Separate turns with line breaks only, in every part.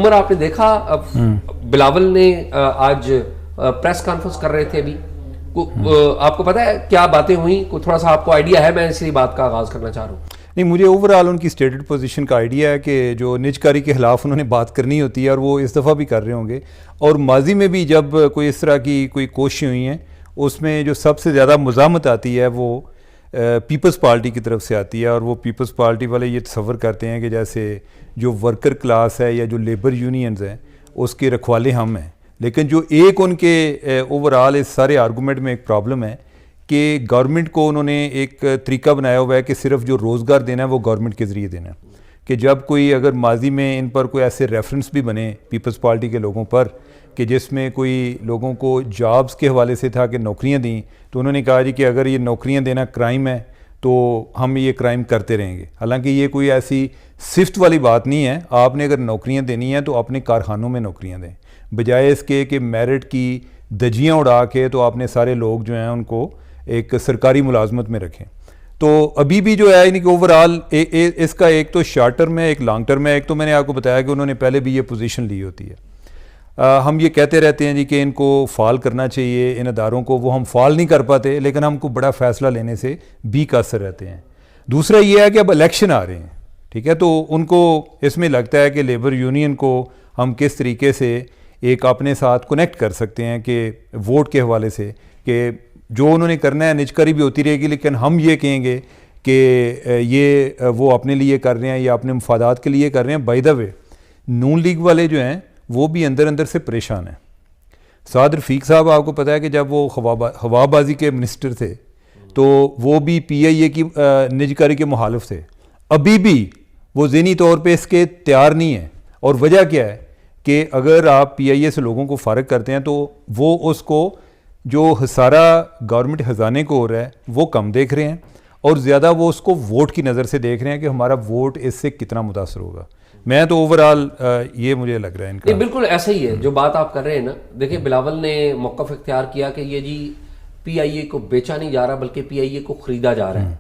عمر آپ نے دیکھا بلاول نے آج پریس کانفرنس کر رہے تھے ابھی, آپ کو پتا ہے کیا باتیں ہوئیں؟ تھوڑا سا آپ کو آئیڈیا ہے؟ میں اسی بات کا آغاز کرنا چاہ رہا ہوں.
نہیں, مجھے اوور آل ان کی اسٹیٹڈ پوزیشن کا آئیڈیا ہے کہ جو نجکاری کے خلاف انہوں نے بات کرنی ہوتی ہے, اور وہ اس دفعہ بھی کر رہے ہوں گے, اور ماضی میں بھی جب کوئی اس طرح کی کوئی کوششیں ہوئی ہیں اس میں جو سب سے زیادہ مزاحمت آتی ہے وہ پیپلز پارٹی کی طرف سے آتی ہے, اور وہ پیپلز پارٹی والے یہ تصور کرتے ہیں کہ جیسے جو ورکر کلاس ہے یا جو لیبر یونینز ہیں اس کے رکھوالے ہم ہیں. لیکن جو ایک ان کے اوور آل اس سارے آرگومنٹ میں ایک پرابلم ہے کہ گورنمنٹ کو انہوں نے ایک طریقہ بنایا ہوا ہے کہ صرف جو روزگار دینا ہے وہ گورنمنٹ کے ذریعے دینا ہے, کہ جب کوئی اگر ماضی میں ان پر کوئی ایسے ریفرنس بھی بنے پیپلز پارٹی کے لوگوں پر کہ جس میں کوئی لوگوں کو جابز کے حوالے سے تھا کہ نوکریاں دیں, تو انہوں نے کہا جی کہ اگر یہ نوکریاں دینا کرائم ہے تو ہم یہ کرائم کرتے رہیں گے. حالانکہ یہ کوئی ایسی صفت والی بات نہیں ہے, آپ نے اگر نوکریاں دینی ہیں تو اپنے کارخانوں میں نوکریاں دیں, بجائے اس کے کہ میرٹ کی دجیاں اڑا کے تو آپ نے سارے لوگ جو ہیں ان کو ایک سرکاری ملازمت میں رکھیں. تو ابھی بھی جو ہے یعنی کہ اوور آل اس کا ایک تو شارٹ ٹرم ہے, ایک لانگ ٹرم ہے. ایک تو میں نے آپ کو بتایا کہ انہوں نے پہلے بھی یہ پوزیشن لی ہوتی ہے. ہم یہ کہتے رہتے ہیں جی کہ ان کو فال کرنا چاہیے ان اداروں کو, وہ ہم فال نہیں کر پاتے, لیکن ہم کو بڑا فیصلہ لینے سے بھی قاصر رہتے ہیں. دوسرا یہ ہے کہ اب الیکشن آ رہے ہیں, ٹھیک ہے, تو ان کو اس میں لگتا ہے کہ لیبر یونین کو ہم کس طریقے سے ایک اپنے ساتھ کنیکٹ کر سکتے ہیں کہ ووٹ کے حوالے سے, کہ جو انہوں نے کرنا ہے نجکاری بھی ہوتی رہے گی, لیکن ہم یہ کہیں گے کہ یہ وہ اپنے لیے کر رہے ہیں یا اپنے مفادات کے لیے کر رہے ہیں. By the way known league والے جو ہیں وہ بھی اندر اندر سے پریشان ہیں. سعد رفیق صاحب آپ کو پتہ ہے کہ جب وہ ہوا بازی کے منسٹر تھے تو وہ بھی پی آئی اے کی نجکاری کے مخالف تھے. ابھی بھی وہ ذہنی طور پہ اس کے تیار نہیں ہیں, اور وجہ کیا ہے کہ اگر آپ پی آئی اے سے لوگوں کو فارغ کرتے ہیں تو وہ اس کو جو خسارہ گورنمنٹ خزانے کو ہو رہا ہے وہ کم دیکھ رہے ہیں, اور زیادہ وہ اس کو ووٹ کی نظر سے دیکھ رہے ہیں کہ ہمارا ووٹ اس سے کتنا متاثر ہوگا. میں تو اوور آل یہ مجھے لگ رہا ہے ان کا
بالکل ایسا ہی ہے جو بات آپ کر رہے ہیں نا. دیکھیں بلاول نے موقف اختیار کیا کہ یہ جی پی آئی اے کو بیچا نہیں جا رہا بلکہ پی آئی اے کو خریدا جا رہا ہے,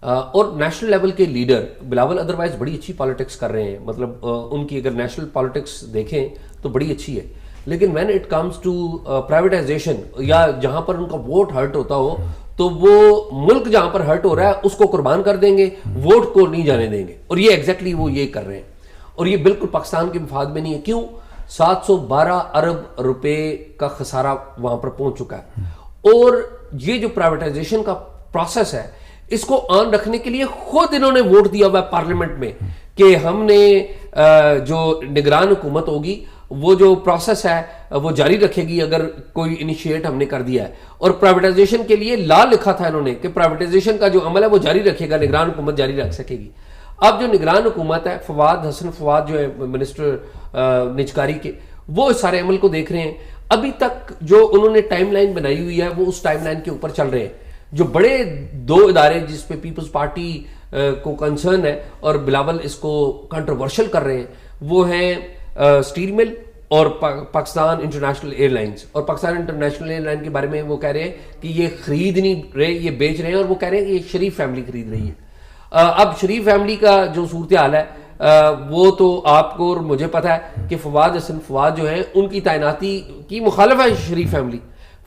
اور نیشنل لیول کے لیڈر بلاول ادروائز بڑی اچھی پالیٹکس کر رہے ہیں, مطلب ان کی اگر نیشنل پالیٹکس دیکھیں تو بڑی اچھی ہے. لیکن when it comes to privatization یا جہاں پر ان کا ووٹ ہرٹ ہوتا ہو تو وہ ملک جہاں پر ہرٹ ہو رہا ہے اس کو قربان کر دیں گے, ووٹ کو نہیں جانے دیں گے. اور یہ ایگزیکٹلی وہ یہ کر رہے ہیں, اور یہ بالکل پاکستان کے مفاد میں نہیں ہے. کیوں؟ 712 ارب روپے کا خسارہ وہاں پر پہنچ چکا ہے, اور یہ جو پرائیویٹائزیشن کا پروسیس ہے اس کو آن رکھنے کے لیے خود انہوں نے ووٹ دیا ہوا ہے پارلیمنٹ میں کہ ہم نے جو نگران حکومت ہوگی وہ جو پروسیس ہے وہ جاری رکھے گی اگر کوئی انیشیٹ ہم نے کر دیا ہے. اور پرائیویٹائزیشن کے لیے لا لکھا تھا انہوں نے کہ پرائیویٹائزیشن کا جو عمل ہے وہ جاری رکھے گا, نگران حکومت جاری رکھ سکے گی. اب جو نگران حکومت ہے حسن فواد جو ہے منسٹر نجکاری کے, وہ اس سارے عمل کو دیکھ رہے ہیں. ابھی تک جو انہوں نے ٹائم لائن بنائی ہوئی ہے وہ اس ٹائم لائن کے اوپر چل رہے ہیں. جو بڑے دو ادارے جس پہ پیپلز پارٹی کو کنسرن ہے اور بلاول اس کو کنٹروورشل کر رہے ہیں وہ ہیں اسٹیل مل اور پاکستان انٹرنیشنل ایئر لائنز. اور پاکستان انٹرنیشنل ایئر لائن کے بارے میں وہ کہہ رہے ہیں کہ یہ خرید نہیں رہے, یہ بیچ رہے ہیں, اور وہ کہہ رہے ہیں کہ یہ شریف فیملی خرید رہی ہے. اب شریف فیملی کا جو صورتحال ہے وہ تو آپ کو اور مجھے پتہ ہے کہ حسن فواد جو ہیں ان کی تعیناتی کی مخالف ہے شریف فیملی.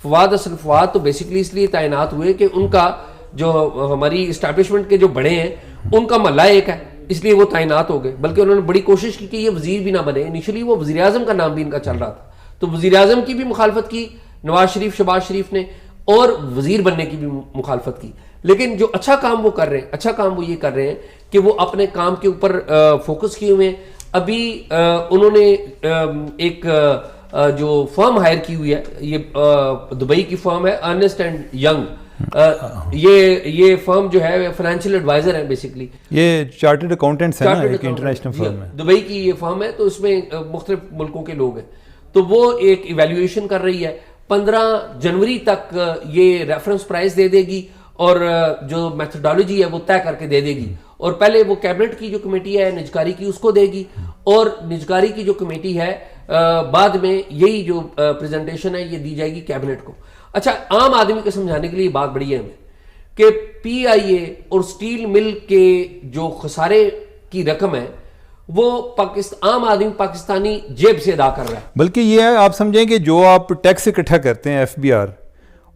حسن فواد تو بیسیکلی اس لیے تعینات ہوئے کہ ان کا جو ہماری اسٹیبلشمنٹ کے جو بڑے ہیں ان کا محلہ ایک ہے, اس لیے وہ تعینات ہو گئے. بلکہ انہوں نے بڑی کوشش کی کہ یہ وزیر بھی نہ بنے. انیشلی وہ وزیر اعظم کا نام بھی ان کا چل رہا تھا, تو وزیر اعظم کی بھی مخالفت کی نواز شریف شہباز شریف نے, اور وزیر بننے کی بھی مخالفت کی. لیکن جو اچھا کام وہ کر رہے ہیں, اچھا کام وہ یہ کر رہے ہیں کہ وہ اپنے کام کے اوپر فوکس کیے ہوئے ہیں. ابھی انہوں نے ایک جو فرم ہائر کی ہوئی ہے, یہ دبئی کی فرم ہے ارنسٹ اینڈ ینگ. یہ فرم جو ہے فائنینشیل ایڈوائزر ہے بیسیکلی, یہ
چارٹرڈ اکاؤنٹنٹس ہیں, ایک انٹرنیشنل فرم ہے
دبئی کی یہ فرم ہے. تو اس میں مختلف ملکوں کے لوگ ہیں, تو وہ ایک ایویلیویشن کر رہی ہے. 15 جنوری تک یہ ریفرنس پرائز دے دے گی اور جو میتھڈالوجی ہے وہ طے کر کے دے دے گی. اور پہلے وہ کیبنٹ کی جو کمیٹی ہے نجکاری کی اس کو دے گی, اور نجکاری کی جو کمیٹی ہے بعد میں یہی جو پریزنٹیشن ہے یہ دی جائے گی کیبنٹ کو. اچھا, عام آدمی کو سمجھانے کے لیے بات بڑی اہم ہے کہ پی آئی اے اور سٹیل مل کے جو خسارے کی رقم ہے وہ عام آدمی پاکستانی جیب سے ادا کر رہا ہے.
بلکہ یہ ہے آپ سمجھیں کہ جو آپ ٹیکس اکٹھا کرتے ہیں FBR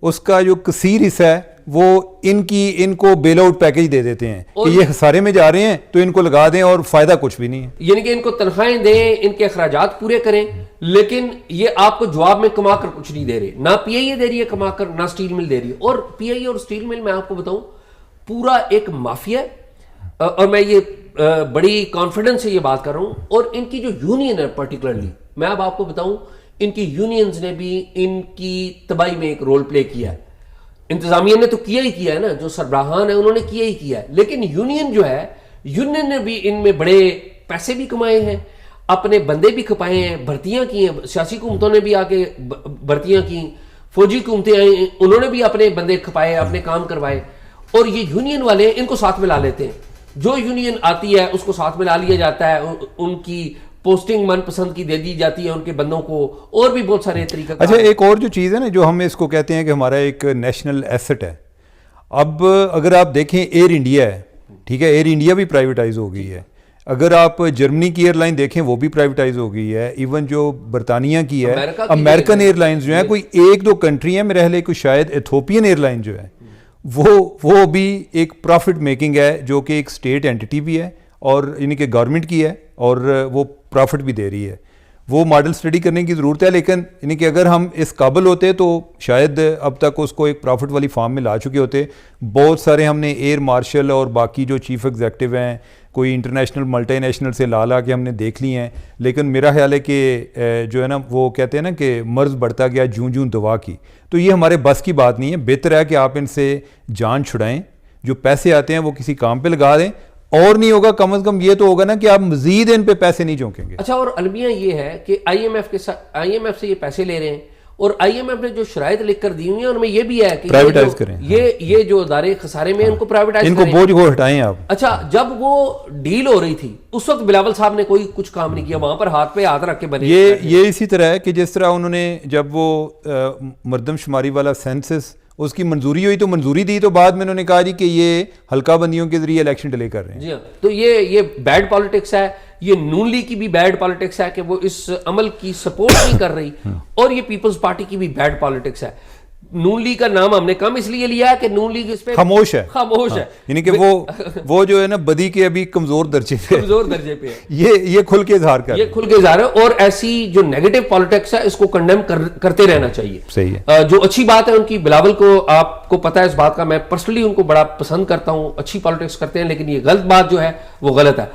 اس کا جو کثیر حصہ ہے وہ ان کو بیل آؤٹ پیکج دے دیتے ہیں کہ یہ خسارے میں جا رہے ہیں تو ان کو لگا دیں اور فائدہ کچھ بھی نہیں ہے.
یعنی کہ ان کو تنخواہیں دیں, ان کے اخراجات پورے کریں, لیکن یہ آپ کو جواب میں کما کر کچھ نہیں دے رہے. نہ PIA دے رہی ہے کما کر, نہ اسٹیل مل دے رہی ہے. اور PIA اور اسٹیل مل میں آپ کو بتاؤں پورا ایک مافیا ہے, اور میں یہ بڑی کانفیڈنس سے یہ بات کر رہا ہوں. اور ان کی جو یونین ہے پرٹیکولرلی, میں اب آپ کو بتاؤں ان کی یونینز نے بھی ان کی تباہی میں ایک رول پلے کیا ہے. انتظامیہ نے تو کیا ہی کیا ہے نا, جو سربراہان ہیں انہوں نے کیا ہی کیا ہے, لیکن یونین جو ہے, یونین نے بھی ان میں بڑے پیسے بھی کمائے ہیں, اپنے بندے بھی کھپائے ہیں, بھرتیاں کی ہیں. سیاسی حکومتوں نے بھی آ کے بھرتیاں کی, فوجی حکومتیں آئیں انہوں نے بھی اپنے بندے کھپائے, اپنے کام کروائے. اور یہ یونین والے ان کو ساتھ ملا لیتے ہیں. جو یونین آتی ہے اس کو ساتھ ملا لیا جاتا ہے, ان کی پوسٹنگ من پسند کی دے دی جاتی ہے ان کے بندوں کو, اور بھی بہت سارے طریقہ.
اچھا ایک اور جو چیز ہے نا, جو ہم اس کو کہتے ہیں کہ ہمارا ایک نیشنل ایسٹ ہے. اب اگر آپ دیکھیں ایئر انڈیا ہے, ٹھیک ہے, ایئر انڈیا بھی پرائیویٹائز ہو گئی ہے. اگر آپ جرمنی کی ایئر لائن دیکھیں وہ بھی پرائیویٹائز ہو گئی ہے. ایون جو برطانیہ کی ہے, امریکن ایئر لائنز جو ہیں, کوئی ایک دو کنٹری ہیں, میرے خیال ہے کوئی شاید ایتھوپین ایئر لائن جو ہے وہ بھی ایک پروفٹ میکنگ ہے, جو کہ ایک اسٹیٹ اینٹی بھی ہے اور یعنی کہ گورنمنٹ کی ہے, اور وہ پروفٹ بھی دے رہی ہے. وہ ماڈل اسٹڈی کرنے کی ضرورت ہے, لیکن یعنی کہ اگر ہم اس قابل ہوتے تو شاید اب تک اس کو ایک پروفٹ والی فارم میں لا چکے ہوتے. بہت سارے ہم نے ایئر مارشل اور باقی جو چیف ایگزیکٹو ہیں کوئی انٹرنیشنل ملٹی نیشنل سے لا کے ہم نے دیکھ لی ہیں, لیکن میرا خیال ہے کہ جو ہے نا وہ کہتے ہیں نا کہ مرض بڑھتا گیا جوں جوں دوا کی, تو یہ ہمارے بس کی بات نہیں ہے. بہتر ہے کہ آپ ان سے جان چھڑائیں, جو پیسے آتے ہیں وہ کسی کام پہ لگا دیں, اور نہیں ہوگا کم از کم یہ تو ہوگا نا کہ آپ مزید ان پہ پیسے نہیں جھونکیں گے.
اچھا, اور المیہ یہ ہے کہ IMF سے یہ پیسے لے رہے ہیں, اور IMF نے جو شرائط لکھ کر دی ہوئی ہیں ان میں یہ بھی ہے کہ
پرائیویٹائز کریں,
یہ جو ادارے خسارے میں ان کو پرائیویٹائز
ان کو بوجھ کو ہٹائیں آپ.
اچھا, جب وہ ڈیل ہو رہی تھی اس وقت بلاول صاحب نے کوئی کچھ کام نہیں کیا, وہاں پر ہاتھ پہ ہاتھ رکھ کے بنے.
یہ اسی طرح ہے کہ جس طرح انہوں نے جب وہ مردم شماری والا سینسس اس کی منظوری ہوئی تو منظوری دی, تو بعد میں انہوں نے کہا جی کہ یہ حلقہ بندیوں کے ذریعے الیکشن ڈیلے کر رہے ہیں.
جی ہاں, تو یہ بیڈ پالیٹکس ہے. یہ نون لیگ کی بھی بیڈ پالیٹکس ہے کہ وہ اس عمل کی سپورٹ نہیں کر رہی, اور یہ پیپلز پارٹی کی بھی بیڈ پالیٹکس ہے. نون لیگ کا نام ہم نے کم اس لیے لیا ہے کہ نون لیگ اس پہ
خاموش ہے,
یعنی
کہ وہ جو ہے نا بدی کے ابھی کمزور درجے پہ یہ کھل کے اظہار کر,
یہ کھل کے اظہار ہے. اور ایسی جو نیگیٹو پالیٹکس ہے اس کو کنڈیم کرتے رہنا چاہیے.
صحیح ہے.
جو اچھی بات ہے ان کی, بلاول کو آپ کو پتا ہے اس بات کا, میں پرسنلی ان کو بڑا پسند کرتا ہوں, اچھی پالیٹکس کرتے ہیں, لیکن یہ غلط بات جو ہے وہ غلط ہے.